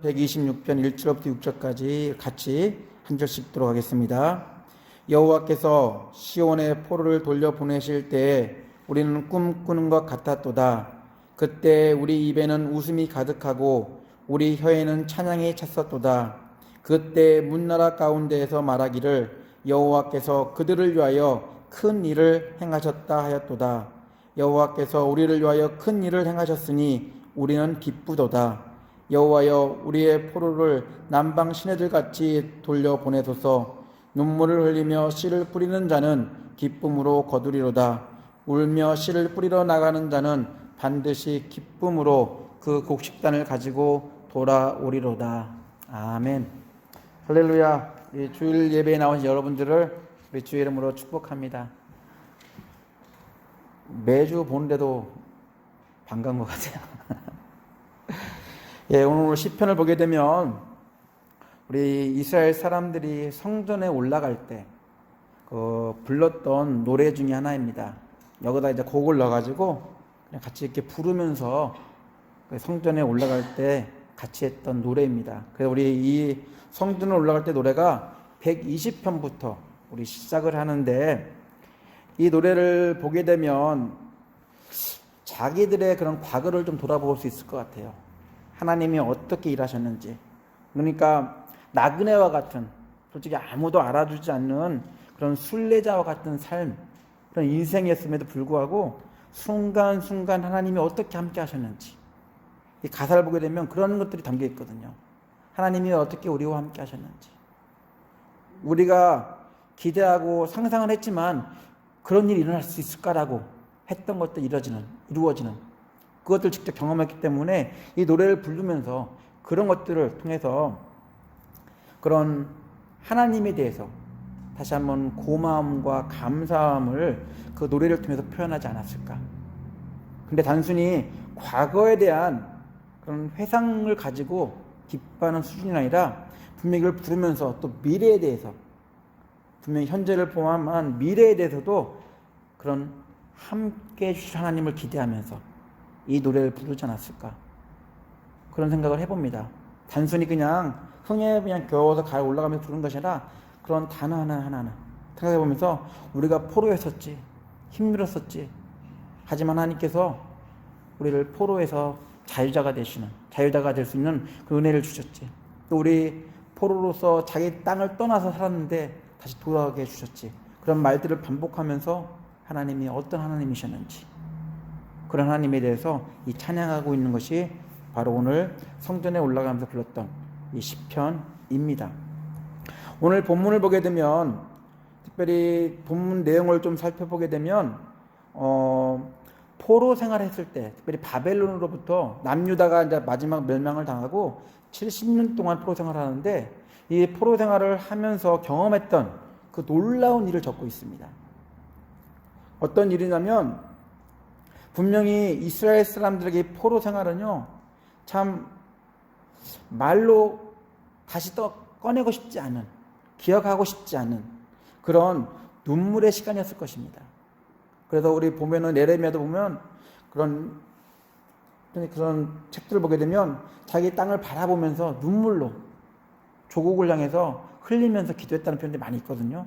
126편 1절부터 6절까지 같이 한 절씩 들어가겠습니다. 여호와께서 시온의 포로를 돌려보내실 때에 우리는 꿈꾸는 것 같았도다. 그때 우리 입에는 웃음이 가득하고 우리 혀에는 찬양이 찼었도다. 그때 문나라 가운데에서 말하기를 여호와께서 그들을 위하여 큰 일을 행하셨다 하였도다. 여호와께서 우리를 위하여 큰 일을 행하셨으니 우리는 기쁘도다. 여호와여, 우리의 포로를 남방 시내들같이 돌려보내소서. 눈물을 흘리며 씨를 뿌리는 자는 기쁨으로 거두리로다. 울며 씨를 뿌리러 나가는 자는 반드시 기쁨으로 그 곡식단을 가지고 돌아오리로다. 아멘. 할렐루야. 주일 예배에 나오신 여러분들을 우리 주의 이름으로 축복합니다. 매주 보는데도 반가운 것 같아요. 예, 오늘 시편을 보게 되면 우리 이스라엘 사람들이 성전에 올라갈 때 불렀던 노래 중에 하나입니다. 여기다 이제 곡을 넣어가지고 그냥 같이 이렇게 부르면서 성전에 올라갈 때 같이 했던 노래입니다. 그래서 우리 이 성전에 올라갈 때 노래가 120편부터 우리 시작을 하는데, 이 노래를 보게 되면 자기들의 그런 과거를 좀 돌아볼 수 있을 것 같아요. 하나님이 어떻게 일하셨는지. 그러니까 나그네와 같은, 솔직히 아무도 알아주지 않는 그런 순례자와 같은 삶, 그런 인생이었음에도 불구하고 순간순간 하나님이 어떻게 함께 하셨는지, 이 가사를 보게 되면 그런 것들이 담겨 있거든요. 하나님이 어떻게 우리와 함께 하셨는지. 우리가 기대하고 상상을 했지만 그런 일이 일어날 수 있을까라고 했던 것도 이루어지는 그것들 직접 경험했기 때문에 이 노래를 부르면서 그런 것들을 통해서 그런 하나님에 대해서 다시 한번 고마움과 감사함을 그 노래를 통해서 표현하지 않았을까. 근데 단순히 과거에 대한 그런 회상을 가지고 기뻐하는 수준이 아니라 분명히 이걸 부르면서 또 미래에 대해서, 분명히 현재를 포함한 미래에 대해서도 그런 함께 해주실 하나님을 기대하면서 이 노래를 부르지 않았을까, 그런 생각을 해봅니다. 단순히 그냥 흥에 그냥 겨워서 가을 올라가면서 부르는 것이 아니라 그런 단어 하나하나 생각해보면서 우리가 포로였었지, 힘들었었지, 하지만 하나님께서 우리를 포로에서 자유자가 될 수 있는 그 은혜를 주셨지. 또 우리 포로로서 자기 땅을 떠나서 살았는데 다시 돌아오게 해주셨지. 그런 말들을 반복하면서 하나님이 어떤 하나님이셨는지, 그런 하나님에 대해서 이 찬양하고 있는 것이 바로 오늘 성전에 올라가면서 불렀던 이 시편입니다. 오늘 본문을 보게 되면, 특별히 본문 내용을 좀 살펴보게 되면 포로 생활했을 때, 특별히 바벨론으로부터 남유다가 이제 마지막 멸망을 당하고 70년 동안 포로 생활하는데, 이 포로 생활을 하면서 경험했던 그 놀라운 일을 적고 있습니다. 어떤 일이냐면, 분명히 이스라엘 사람들에게 포로 생활은요, 참 말로 다시 또 꺼내고 싶지 않은, 기억하고 싶지 않은 그런 눈물의 시간이었을 것입니다. 그래서 우리 보면은 예레미야도 보면 그런 책들을 보게 되면 자기 땅을 바라보면서 눈물로 조국을 향해서 흘리면서 기도했다는 표현들이 많이 있거든요.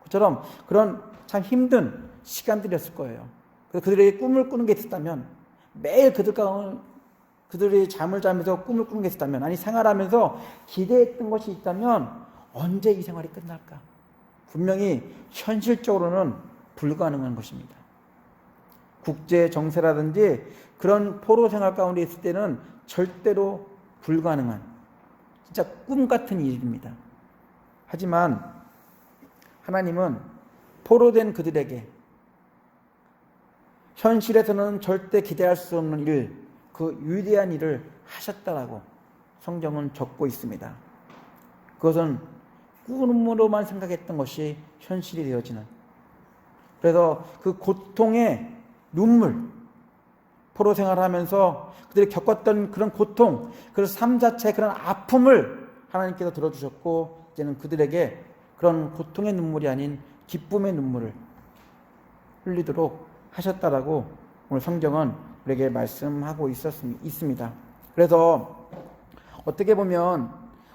그처럼 그런 참 힘든 시간들이었을 거예요. 그래서 그들이 꿈을 꾸는 게 있었다면, 매일 그들이 잠을 자면서 꿈을 꾸는 게 있었다면, 아니 생활하면서 기대했던 것이 있다면 언제 이 생활이 끝날까? 분명히 현실적으로는 불가능한 것입니다. 국제 정세라든지 그런 포로 생활 가운데 있을 때는 절대로 불가능한, 진짜 꿈 같은 일입니다. 하지만 하나님은 포로된 그들에게 현실에서는 절대 기대할 수 없는 일, 그 위대한 일을 하셨다라고 성경은 적고 있습니다. 그것은 꿈으로만 생각했던 것이 현실이 되어지는, 그래서 그 고통의 눈물, 포로 생활하면서 그들이 겪었던 그런 고통, 그 삶 자체의 그런 아픔을 하나님께서 들어주셨고, 이제는 그들에게 그런 고통의 눈물이 아닌 기쁨의 눈물을 흘리도록 하셨다라고 오늘 성경은 우리에게 말씀하고 있습니다. 그래서 어떻게 보면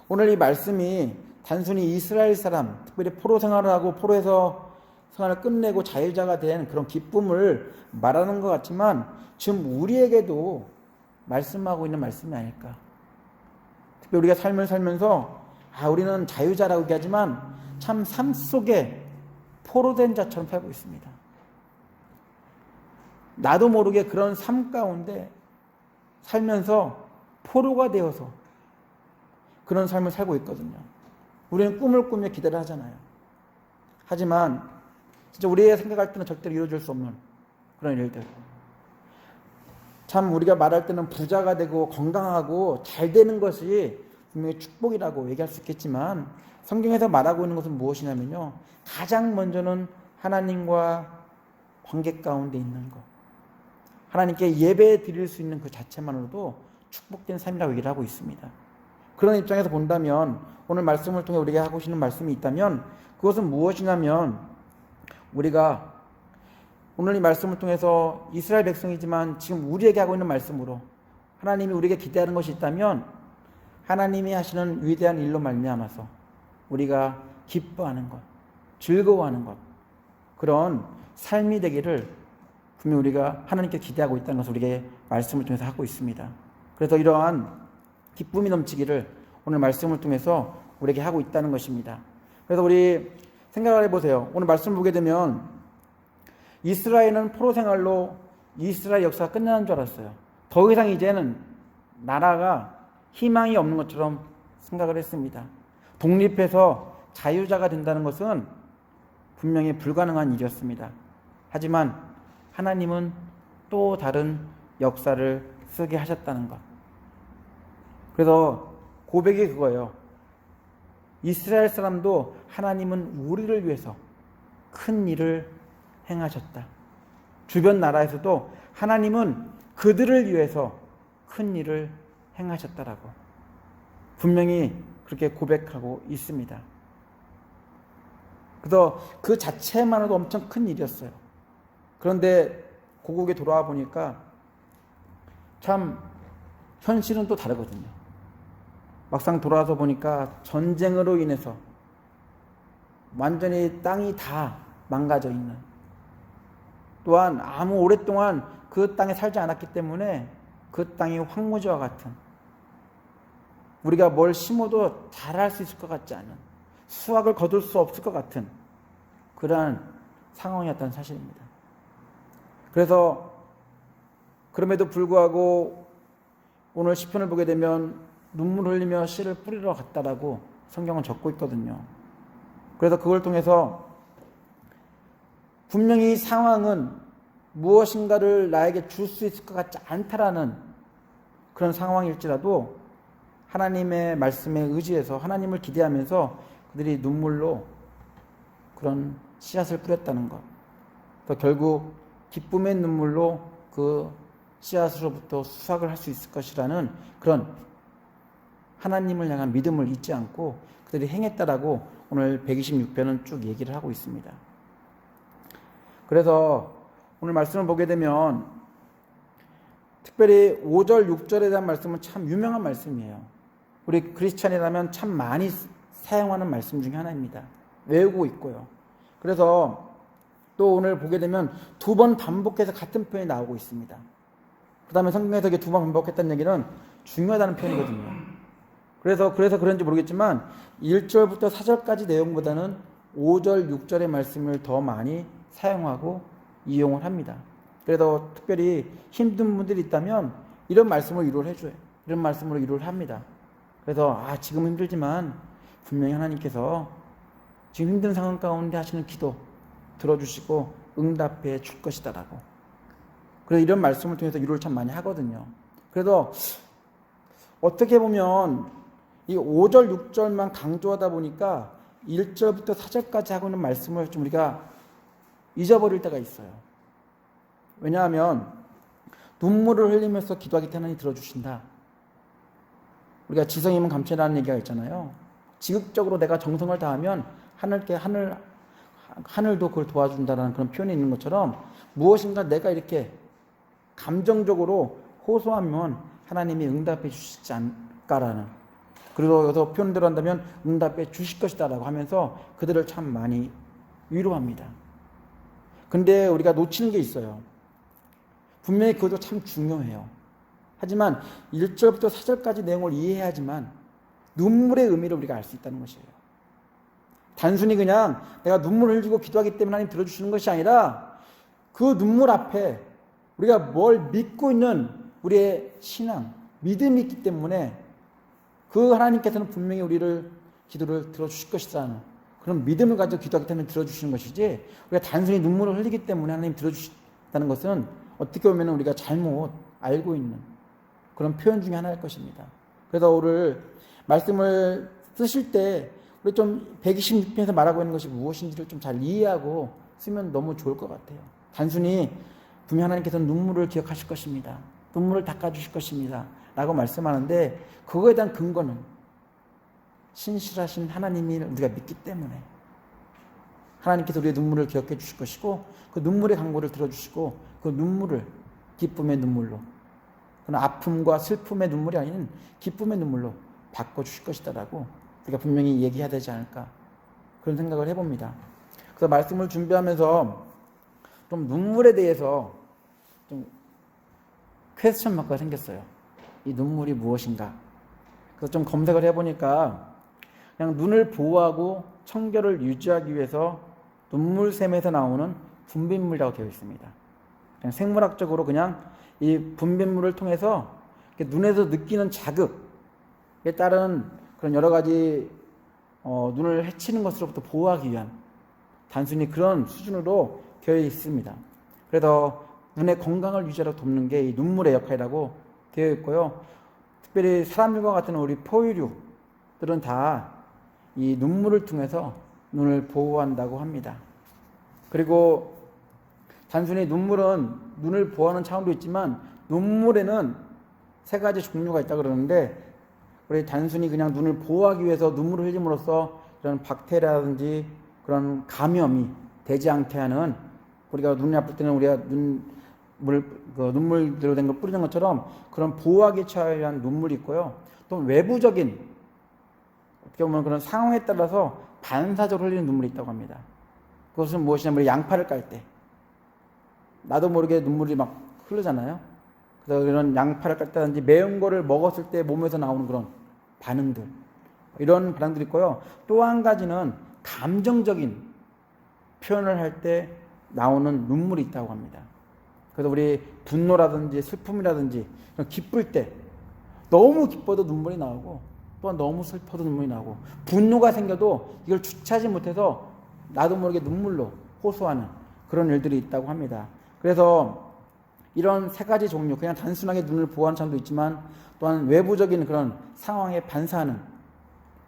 오늘 이 말씀이 단순히 이스라엘 사람, 특별히 포로 생활을 하고 포로에서 생활을 끝내고 자유자가 된 그런 기쁨을 말하는 것 같지만 지금 우리에게도 말씀하고 있는 말씀이 아닐까. 특별히 우리가 삶을 살면서 우리는 자유자라고 얘기하지만 참 삶 속에 포로된 자처럼 살고 있습니다. 나도 모르게 그런 삶 가운데 살면서 포로가 되어서 그런 삶을 살고 있거든요. 우리는 꿈을 꾸며 기대를 하잖아요. 하지만 진짜 우리가 생각할 때는 절대로 이루어질 수 없는 그런 일들. 참 우리가 말할 때는 부자가 되고 건강하고 잘 되는 것이 분명히 축복이라고 얘기할 수 있겠지만 성경에서 말하고 있는 것은 무엇이냐면요. 가장 먼저는 하나님과 관계 가운데 있는 것. 하나님께 예배 드릴 수 있는 그 자체만으로도 축복된 삶이라고 얘기를 하고 있습니다. 그런 입장에서 본다면 오늘 말씀을 통해 우리에게 하고 계시는 말씀이 있다면 그것은 무엇이냐면 우리가 오늘 이 말씀을 통해서 이스라엘 백성이지만 지금 우리에게 하고 있는 말씀으로 하나님이 우리에게 기대하는 것이 있다면 하나님이 하시는 위대한 일로 말미암아서 우리가 기뻐하는 것, 즐거워하는 것, 그런 삶이 되기를 분명히 우리가 하나님께 기대하고 있다는 것을 우리에게 말씀을 통해서 하고 있습니다. 그래서 이러한 기쁨이 넘치기를 오늘 말씀을 통해서 우리에게 하고 있다는 것입니다. 그래서 우리 생각을 해보세요. 오늘 말씀을 보게 되면 이스라엘은 포로 생활로 이스라엘 역사가 끝나는 줄 알았어요. 더 이상 이제는 나라가 희망이 없는 것처럼 생각을 했습니다. 독립해서 자유자가 된다는 것은 분명히 불가능한 일이었습니다. 하지만 하나님은 또 다른 역사를 쓰게 하셨다는 것. 그래서 고백이 그거예요. 이스라엘 사람도 하나님은 우리를 위해서 큰 일을 행하셨다. 주변 나라에서도 하나님은 그들을 위해서 큰 일을 행하셨다라고 분명히 그렇게 고백하고 있습니다. 그래서 그 자체만으로도 엄청 큰 일이었어요. 그런데 고국에 돌아와 보니까 참 현실은 또 다르거든요. 막상 돌아와서 보니까 전쟁으로 인해서 완전히 땅이 다 망가져 있는, 또한 아무 오랫동안 그 땅에 살지 않았기 때문에 그 땅이 황무지와 같은, 우리가 뭘 심어도 자랄 수 있을 것 같지 않은, 수확을 거둘 수 없을 것 같은 그러한 상황이었다는 사실입니다. 그래서 그럼에도 불구하고 오늘 시편을 보게 되면 눈물 흘리며 씨를 뿌리러 갔다라고 성경은 적고 있거든요. 그래서 그걸 통해서 분명히 이 상황은 무엇인가를 나에게 줄 수 있을 것 같지 않다라는 그런 상황일지라도 하나님의 말씀에 의지해서 하나님을 기대하면서 그들이 눈물로 그런 씨앗을 뿌렸다는 것. 그래서 결국 기쁨의 눈물로 그 씨앗으로부터 수확을 할 수 있을 것이라는 그런 하나님을 향한 믿음을 잊지 않고 그들이 행했다라고 오늘 126편은 쭉 얘기를 하고 있습니다. 그래서 오늘 말씀을 보게 되면 특별히 5절, 6절에 대한 말씀은 참 유명한 말씀이에요. 우리 크리스찬이라면 참 많이 사용하는 말씀 중에 하나입니다. 외우고 있고요. 그래서 또 오늘 보게 되면 2번 반복해서 같은 표현이 나오고 있습니다. 그 다음에 성경에서 이게 2번 반복했다는 얘기는 중요하다는 표현이거든요. 그래서 그런지 모르겠지만 1절부터 4절까지 내용보다는 5절, 6절의 말씀을 더 많이 사용하고 이용을 합니다. 그래서 특별히 힘든 분들이 있다면 이런 말씀으로 위로를 해줘요. 이런 말씀으로 위로를 합니다. 그래서 지금 힘들지만 분명히 하나님께서 지금 힘든 상황 가운데 하시는 기도 들어주시고 응답해 줄 것이다라고. 그래서 이런 말씀을 통해서 위로를 참 많이 하거든요. 그래서 어떻게 보면 이 5절, 6절만 강조하다 보니까 1절부터 4절까지 하고 있는 말씀을 좀 우리가 잊어버릴 때가 있어요. 왜냐하면 눈물을 흘리면서 기도하기 때문에 하나님이 들어주신다. 우리가 지성이면 감천이라는 얘기가 있잖아요. 지극적으로 내가 정성을 다하면 하늘도 그걸 도와준다는 그런 표현이 있는 것처럼 무엇인가 내가 이렇게 감정적으로 호소하면 하나님이 응답해 주시지 않을까라는 그리고 여기서 표현대로 한다면 응답해 주실 것이다라고 하면서 그들을 참 많이 위로합니다. 근데 우리가 놓치는 게 있어요. 분명히 그것도 참 중요해요. 하지만 1절부터 4절까지 내용을 이해해야지만 눈물의 의미를 우리가 알 수 있다는 것이에요. 단순히 그냥 내가 눈물을 흘리고 기도하기 때문에 하나님 들어주시는 것이 아니라 그 눈물 앞에 우리가 뭘 믿고 있는 우리의 신앙, 믿음이 있기 때문에 그 하나님께서는 분명히 우리를 기도를 들어주실 것이라는 그런 믿음을 가지고 기도하기 때문에 들어주시는 것이지, 우리가 단순히 눈물을 흘리기 때문에 하나님 들어주신다는 것은 어떻게 보면 우리가 잘못 알고 있는 그런 표현 중에 하나일 것입니다. 그래서 오늘 말씀을 쓰실 때 우리 좀 126편에서 말하고 있는 것이 무엇인지를 좀 잘 이해하고 쓰면 너무 좋을 것 같아요. 단순히 분명 하나님께서는 눈물을 기억하실 것입니다. 눈물을 닦아주실 것입니다. 라고 말씀하는데 그거에 대한 근거는 신실하신 하나님이 우리가 믿기 때문에 하나님께서 우리의 눈물을 기억해 주실 것이고 그 눈물의 간구를 들어주시고 그 눈물을 기쁨의 눈물로, 그런 아픔과 슬픔의 눈물이 아닌 기쁨의 눈물로 바꿔주실 것이다라고 우리가 분명히 얘기해야 되지 않을까 그런 생각을 해봅니다. 그래서 말씀을 준비하면서 좀 눈물에 대해서 좀 퀘스천 마크가 생겼어요. 이 눈물이 무엇인가? 그래서 좀 검색을 해보니까 그냥 눈을 보호하고 청결을 유지하기 위해서 눈물샘에서 나오는 분비물이라고 되어 있습니다. 그냥 생물학적으로 그냥 이 분비물을 통해서 눈에서 느끼는 자극에 따른 그런 여러 가지 눈을 해치는 것으로부터 보호하기 위한 단순히 그런 수준으로 되어 있습니다. 그래서 눈의 건강을 유지하러 돕는 게 이 눈물의 역할이라고 되어 있고요. 특별히 사람들과 같은 우리 포유류들은 다 이 눈물을 통해서 눈을 보호한다고 합니다. 그리고 단순히 눈물은 눈을 보호하는 차원도 있지만 눈물에는 3가지 종류가 있다고 그러는데, 우리 단순히 그냥 눈을 보호하기 위해서 눈물을 흘림으로써 이런 박테리아라든지 그런 감염이 되지 않게 하는, 우리가 눈이 아플 때는 우리가 눈물들로 된 걸 뿌리는 것처럼 그런 보호하기 위한 눈물이 있고요. 또 외부적인, 어떻게 보면 그런 상황에 따라서 반사적으로 흘리는 눈물이 있다고 합니다. 그것은 무엇이냐면 양파를 깔 때 나도 모르게 눈물이 막 흐르잖아요. 그래서 이런 양파를 깔 때든지 매운 거를 먹었을 때 몸에서 나오는 그런 반응들, 이런 반응들이 있고요. 또 한 가지는 감정적인 표현을 할 때 나오는 눈물이 있다고 합니다. 그래서 우리 분노라든지 슬픔이라든지 기쁠 때 너무 기뻐도 눈물이 나오고 또한 너무 슬퍼도 눈물이 나오고, 분노가 생겨도 이걸 주체하지 못해서 나도 모르게 눈물로 호소하는 그런 일들이 있다고 합니다. 그래서 이런 3가지 종류, 그냥 단순하게 눈을 보호하는 차원도 있지만 또한 외부적인 그런 상황에 반사하는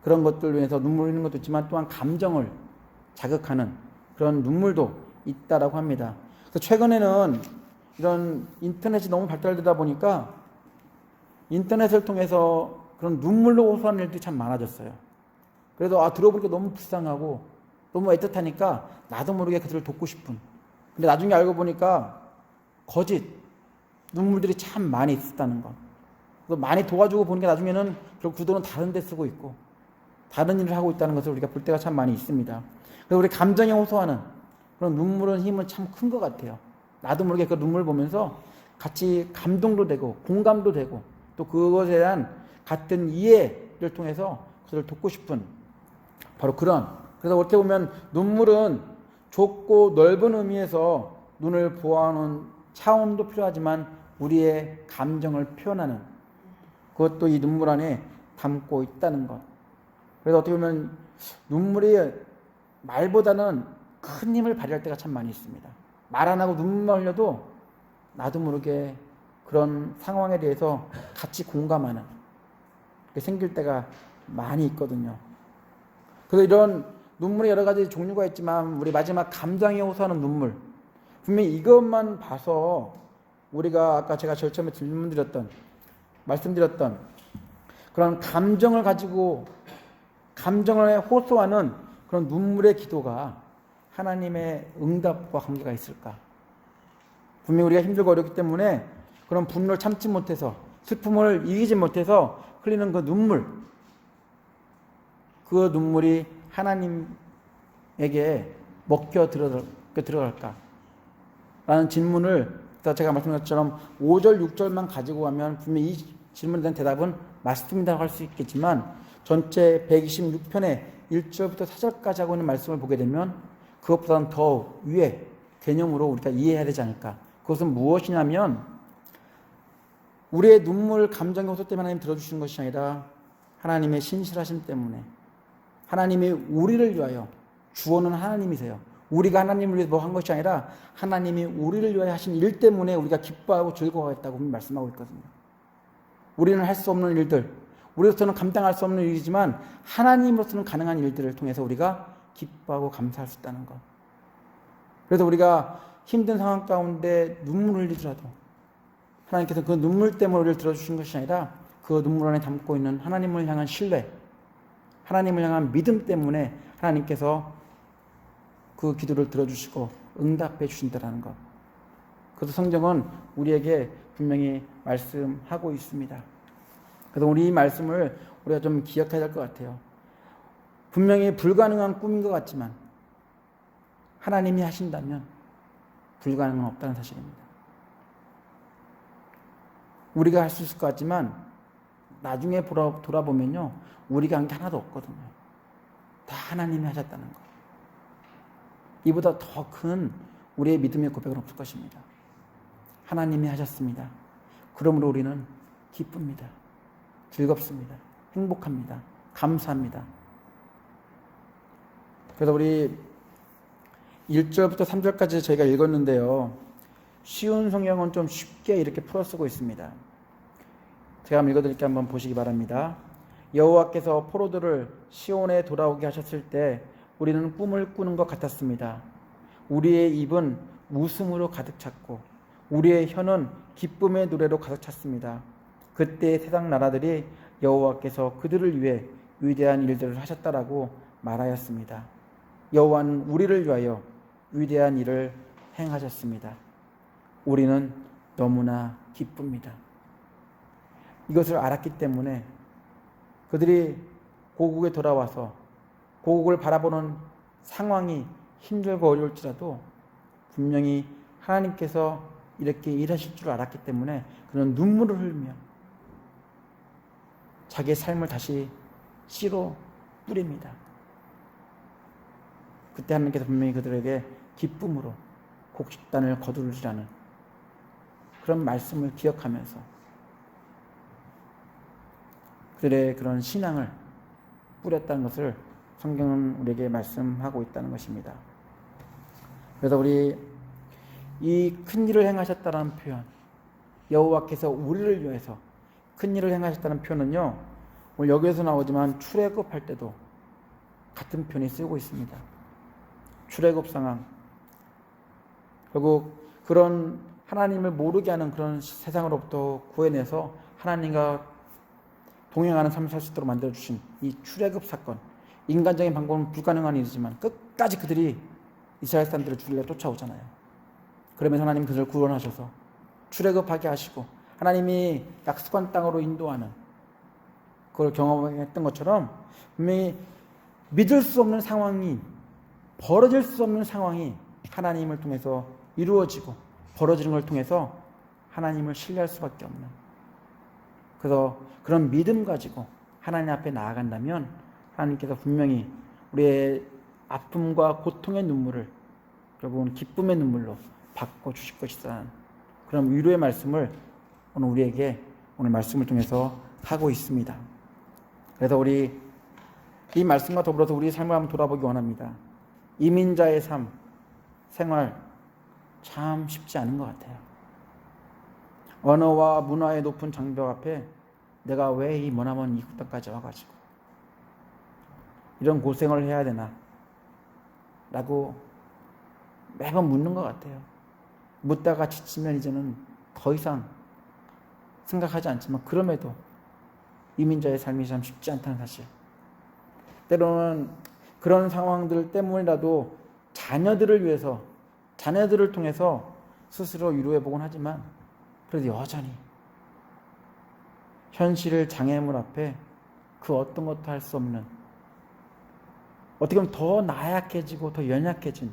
그런 것들 위해서 눈물을 흘리는 것도 있지만 또한 감정을 자극하는 그런 눈물도 있다라고 합니다. 그래서 최근에는 이런 인터넷이 너무 발달되다 보니까 인터넷을 통해서 그런 눈물로 호소하는 일들이 참 많아졌어요. 그래도 들어보니까 너무 불쌍하고 너무 애틋하니까 나도 모르게 그들을 돕고 싶은, 근데 나중에 알고 보니까 거짓 눈물들이 참 많이 있었다는 것. 많이 도와주고 보니까 나중에는 결국 그 돈은 다른 데 쓰고 있고 다른 일을 하고 있다는 것을 우리가 볼 때가 참 많이 있습니다. 그래서 우리 감정에 호소하는 그런 눈물은 힘은 참 큰 것 같아요. 나도 모르게 그 눈물 보면서 같이 감동도 되고 공감도 되고 또 그것에 대한 같은 이해를 통해서 그들을 돕고 싶은 바로 그런, 그래서 어떻게 보면 눈물은 좁고 넓은 의미에서 눈을 보호하는 차원도 필요하지만 우리의 감정을 표현하는 그것도 이 눈물 안에 담고 있다는 것. 그래서 어떻게 보면 눈물이 말보다는 큰 힘을 발휘할 때가 참 많이 있습니다. 말 안 하고 눈물만 흘려도 나도 모르게 그런 상황에 대해서 같이 공감하는 게 생길 때가 많이 있거든요. 그래서 이런 눈물이 여러 가지 종류가 있지만 우리 마지막 감정에 호소하는 눈물, 분명히 이것만 봐서 우리가 아까 제가 제일 처음에 말씀드렸던 그런 감정을 가지고 감정을 호소하는 그런 눈물의 기도가 하나님의 응답과 관계가 있을까? 분명히 우리가 힘들고 어렵기 때문에 그런 분노를 참지 못해서 슬픔을 이기지 못해서 흘리는 그 눈물, 그 눈물이 하나님에게 먹혀 들어갈까? 라는 질문을 제가 말씀드린 것처럼 5절, 6절만 가지고 가면 분명히 이 질문에 대한 대답은 맞습니다라고 할 수 있겠지만 전체 126편의 1절부터 4절까지 하고 있는 말씀을 보게 되면 그것보다는 더 위에 개념으로 우리가 이해해야 되지 않을까. 그것은 무엇이냐면 우리의 눈물, 감정의 호소 때문에 하나님 들어주시는 것이 아니라 하나님의 신실하심 때문에 하나님이 우리를 위하여 주어는 하나님이세요. 우리가 하나님을 위해서 뭐 한 것이 아니라 하나님이 우리를 위하여 하신 일 때문에 우리가 기뻐하고 즐거워하겠다고 말씀하고 있거든요. 우리는 할 수 없는 일들, 우리로서는 감당할 수 없는 일이지만 하나님으로서는 가능한 일들을 통해서 우리가 기뻐하고 감사할 수 있다는 것. 그래서 우리가 힘든 상황 가운데 눈물을 흘리더라도 하나님께서 그 눈물 때문에 우리를 들어주신 것이 아니라 그 눈물 안에 담고 있는 하나님을 향한 신뢰, 하나님을 향한 믿음 때문에 하나님께서 그 기도를 들어주시고 응답해 주신다는 것. 그래서 성경은 우리에게 분명히 말씀하고 있습니다. 그래서 우리 이 말씀을 우리가 좀 기억해야 될 것 같아요. 분명히 불가능한 꿈인 것 같지만 하나님이 하신다면 불가능은 없다는 사실입니다. 우리가 할 수 있을 것 같지만 나중에 돌아보면요, 우리가 한 게 하나도 없거든요. 다 하나님이 하셨다는 것. 이보다 더 큰 우리의 믿음의 고백은 없을 것입니다. 하나님이 하셨습니다. 그러므로 우리는 기쁩니다. 즐겁습니다. 행복합니다. 감사합니다. 그래서 우리 1절부터 3절까지 저희가 읽었는데요. 쉬운 성경은 좀 쉽게 이렇게 풀어 쓰고 있습니다. 제가 한번 읽어드릴게요. 한번 보시기 바랍니다. 여호와께서 포로들을 시온에 돌아오게 하셨을 때 우리는 꿈을 꾸는 것 같았습니다. 우리의 입은 웃음으로 가득 찼고 우리의 혀는 기쁨의 노래로 가득 찼습니다. 그때 세상 나라들이 여호와께서 그들을 위해 위대한 일들을 하셨다라고 말하였습니다. 여호와는 우리를 위하여 위대한 일을 행하셨습니다. 우리는 너무나 기쁩니다. 이것을 알았기 때문에 그들이 고국에 돌아와서 고국을 바라보는 상황이 힘들고 어려울지라도 분명히 하나님께서 이렇게 일하실 줄 알았기 때문에 그는 눈물을 흘리며 자기의 삶을 다시 씨로 뿌립니다. 그때 하나님께서 분명히 그들에게 기쁨으로 곡식단을 거두리라는 그런 말씀을 기억하면서 그들의 그런 신앙을 뿌렸다는 것을 성경은 우리에게 말씀하고 있다는 것입니다. 그래서 우리 이 큰 일을 행하셨다는 표현, 여호와께서 우리를 위해서 큰 일을 행하셨다는 표현은요, 오늘 여기에서 나오지만 출애굽할 때도 같은 표현이 쓰고 있습니다. 출애굽 상황, 결국 그런 하나님을 모르게 하는 그런 세상으로부터 구해내서 하나님과 동행하는 삶을 살 수 있도록 만들어주신 이 출애굽 사건, 인간적인 방법은 불가능한 일이지만 끝까지 그들이 이스라엘 사람들을 죽이려 쫓아오잖아요. 그러면서 하나님 그들을 구원하셔서 출애굽하게 하시고 하나님이 약속한 땅으로 인도하는 그걸 경험했던 것처럼 분명히 믿을 수 없는 상황이, 벌어질 수 없는 상황이 하나님을 통해서 이루어지고 벌어지는 걸 통해서 하나님을 신뢰할 수밖에 없는, 그래서 그런 믿음 가지고 하나님 앞에 나아간다면 하나님께서 분명히 우리의 아픔과 고통의 눈물을 결국은 기쁨의 눈물로 바꿔주실 것이라는 그런 위로의 말씀을 오늘 우리에게 오늘 말씀을 통해서 하고 있습니다. 그래서 우리 이 말씀과 더불어서 우리의 삶을 한번 돌아보기 원합니다. 이민자의 삶, 생활 참 쉽지 않은 것 같아요. 언어와 문화의 높은 장벽 앞에 내가 왜 이 머나먼 이국 땅까지 와가지고 이런 고생을 해야 되나 라고 매번 묻는 것 같아요. 묻다가 지치면 이제는 더 이상 생각하지 않지만 그럼에도 이민자의 삶이 참 쉽지 않다는 사실, 때로는 그런 상황들 때문이라도 자녀들을 위해서, 자녀들을 통해서 스스로 위로해보곤 하지만 그래도 여전히 현실을 장애물 앞에 그 어떤 것도 할 수 없는 어떻게 보면 더 나약해지고 더 연약해진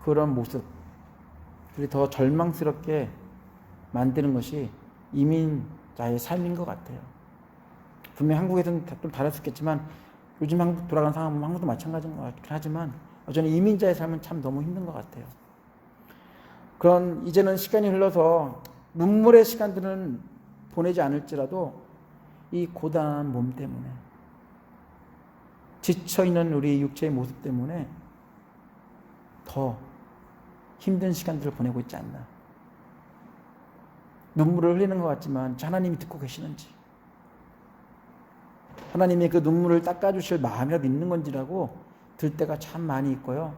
그런 모습들이 더 절망스럽게 만드는 것이 이민자의 삶인 것 같아요. 분명 한국에서는 좀 다를 수 있겠지만 요즘 한국 돌아가는 상황은 한국도 마찬가지인 것 같긴 하지만 저는 이민자의 삶은 참 너무 힘든 것 같아요. 그런 이제는 시간이 흘러서 눈물의 시간들은 보내지 않을지라도 이 고단한 몸 때문에 지쳐있는 우리 육체의 모습 때문에 더 힘든 시간들을 보내고 있지 않나. 눈물을 흘리는 것 같지만 하나님이 듣고 계시는지, 하나님이 그 눈물을 닦아주실 마음이라도 있는 건지라고 들 때가 참 많이 있고요.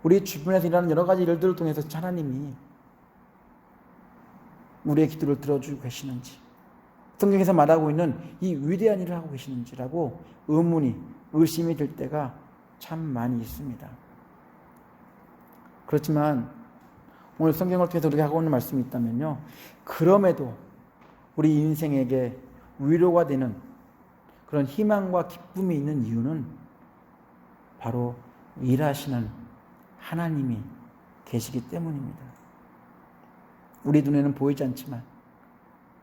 우리 주변에서 일하는 여러 가지 일들을 통해서 하나님이 우리의 기도를 들어주고 계시는지, 성경에서 말하고 있는 이 위대한 일을 하고 계시는지라고 의심이 들 때가 참 많이 있습니다. 그렇지만 오늘 성경을 통해서 우리가 하고 있는 말씀이 있다면요, 그럼에도 우리 인생에게 위로가 되는 그런 희망과 기쁨이 있는 이유는 바로 일하시는 하나님이 계시기 때문입니다. 우리 눈에는 보이지 않지만,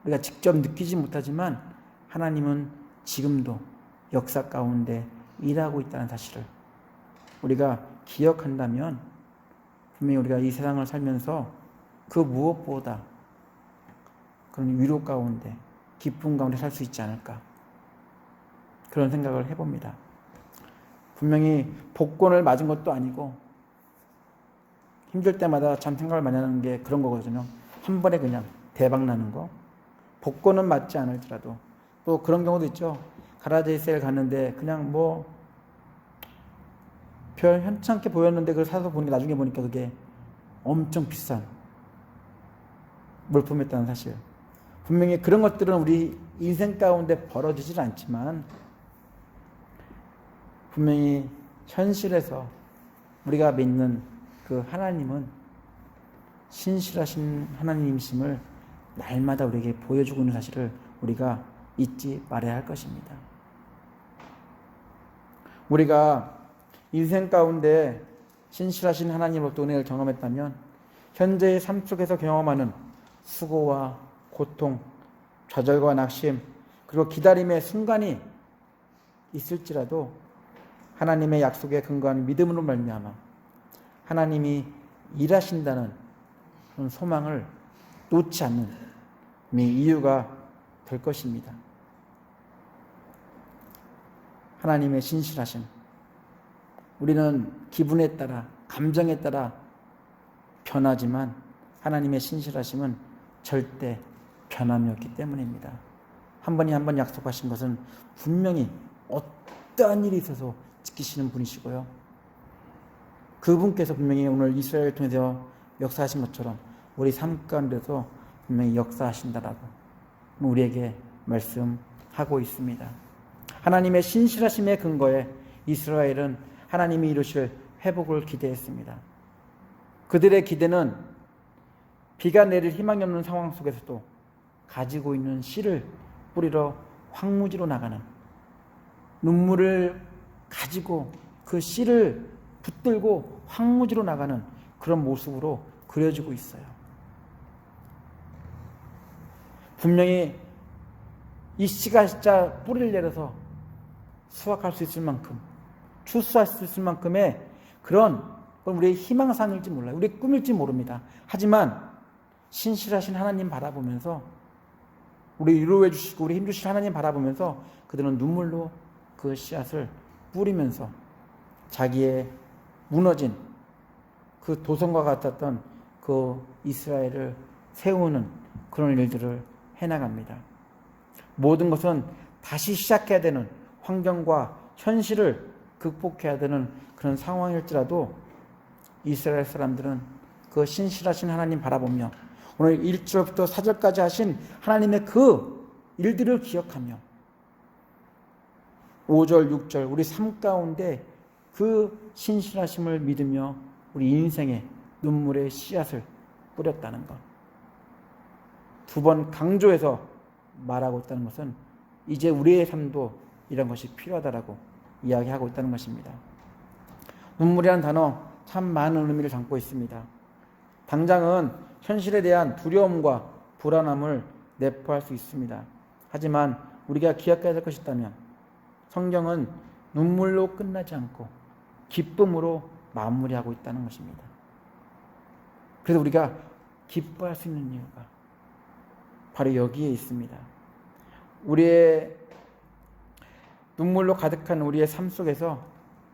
우리가 직접 느끼지 못하지만 하나님은 지금도 역사 가운데 일하고 있다는 사실을 우리가 기억한다면 분명히 우리가 이 세상을 살면서 그 무엇보다 그런 위로 가운데, 기쁨 가운데 살 수 있지 않을까, 그런 생각을 해봅니다. 분명히 복권을 맞은 것도 아니고 힘들 때마다 참 생각을 많이 하는 게 그런 거거든요. 한 번에 그냥 대박 나는 거. 복권은 맞지 않을지라도 또 그런 경우도 있죠. 가라지 세일 갔는데 그냥 별 현찮게 보였는데 그걸 사서 보니까 나중에 보니까 그게 엄청 비싼 물품이었다는 사실. 분명히 그런 것들은 우리 인생 가운데 벌어지질 않지만 분명히 현실에서 우리가 믿는 그 하나님은 신실하신 하나님이심을 날마다 우리에게 보여주고 있는 사실을 우리가 잊지 말아야 할 것입니다. 우리가 인생 가운데 신실하신 하나님으로부터 은혜를 경험했다면 현재의 삶 속에서 경험하는 수고와 고통, 좌절과 낙심, 그리고 기다림의 순간이 있을지라도 하나님의 약속에 근거한 믿음으로 말미암아 하나님이 일하신다는 그런 소망을 놓지 않는 이유가 될 것입니다. 하나님의 신실하심. 우리는 기분에 따라, 감정에 따라 변하지만 하나님의 신실하심은 절대 변함이 없기 때문입니다. 한 번 약속하신 것은 분명히 어떠한 일이 있어서 지키시는 분이시고요. 그분께서 분명히 오늘 이스라엘을 통해서 역사하신 것처럼 우리 삶 가운데서 분명히 역사하신다라고 우리에게 말씀하고 있습니다. 하나님의 신실하심의 근거에 이스라엘은 하나님이 이루실 회복을 기대했습니다. 그들의 기대는 비가 내릴 희망이 없는 상황 속에서도 가지고 있는 씨를 뿌리러 황무지로 나가는, 눈물을 가지고 그 씨를 붙들고 황무지로 나가는 그런 모습으로 그려지고 있어요. 분명히 이 씨가 진짜 뿌리를 내려서 수확할 수 있을 만큼, 추수할 수 있을 만큼의 그런 우리의 희망산일지 몰라요. 우리의 꿈일지 모릅니다. 하지만 신실하신 하나님 바라보면서, 우리 위로해 주시고 우리 힘주실 하나님 바라보면서 그들은 눈물로 그 씨앗을 뿌리면서 자기의 무너진 그 도성과 같았던 그 이스라엘을 세우는 그런 일들을 해나갑니다. 모든 것은 다시 시작해야 되는 환경과 현실을 극복해야 되는 그런 상황일지라도 이스라엘 사람들은 그 신실하신 하나님 바라보며 오늘 1절부터 4절까지 하신 하나님의 그 일들을 기억하며 5절, 6절 우리 삶 가운데 그 신실하심을 믿으며 우리 인생의 눈물의 씨앗을 뿌렸다는 것. 두 번 강조해서 말하고 있다는 것은 이제 우리의 삶도 이런 것이 필요하다라고 이야기하고 있다는 것입니다. 눈물이라는 단어 참 많은 의미를 담고 있습니다. 당장은 현실에 대한 두려움과 불안함을 내포할 수 있습니다. 하지만 우리가 기억해야 될 것이 있다면 성경은 눈물로 끝나지 않고 기쁨으로 마무리하고 있다는 것입니다. 그래서 우리가 기뻐할 수 있는 이유가 바로 여기에 있습니다. 우리의 눈물로 가득한 우리의 삶 속에서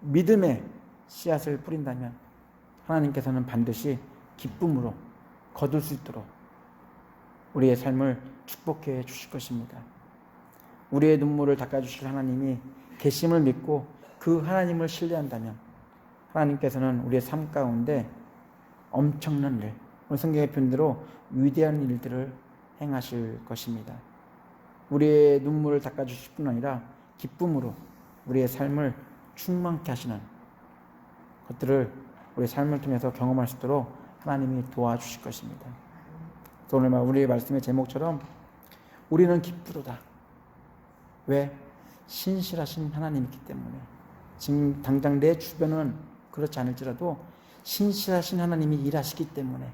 믿음의 씨앗을 뿌린다면 하나님께서는 반드시 기쁨으로 거둘 수 있도록 우리의 삶을 축복해 주실 것입니다. 우리의 눈물을 닦아주실 하나님이 계심을 믿고 그 하나님을 신뢰한다면 하나님께서는 우리의 삶 가운데 엄청난 일, 오늘 성경의 표현대로 위대한 일들을 행하실 것입니다. 우리의 눈물을 닦아주실 뿐 아니라 기쁨으로 우리의 삶을 충만케 하시는 것들을 우리의 삶을 통해서 경험할 수 있도록 하나님이 도와주실 것입니다. 오늘 우리의 말씀의 제목처럼 우리는 기쁘도다. 왜? 신실하신 하나님이기 때문에. 지금 당장 내 주변은 그렇지 않을지라도 신실하신 하나님이 일하시기 때문에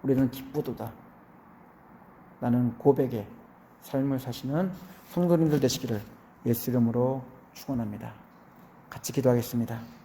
우리는 기쁘도다. 나는 고백의 삶을 사시는 성도님들 되시기를 예수 이름으로 축원합니다. 같이 기도하겠습니다.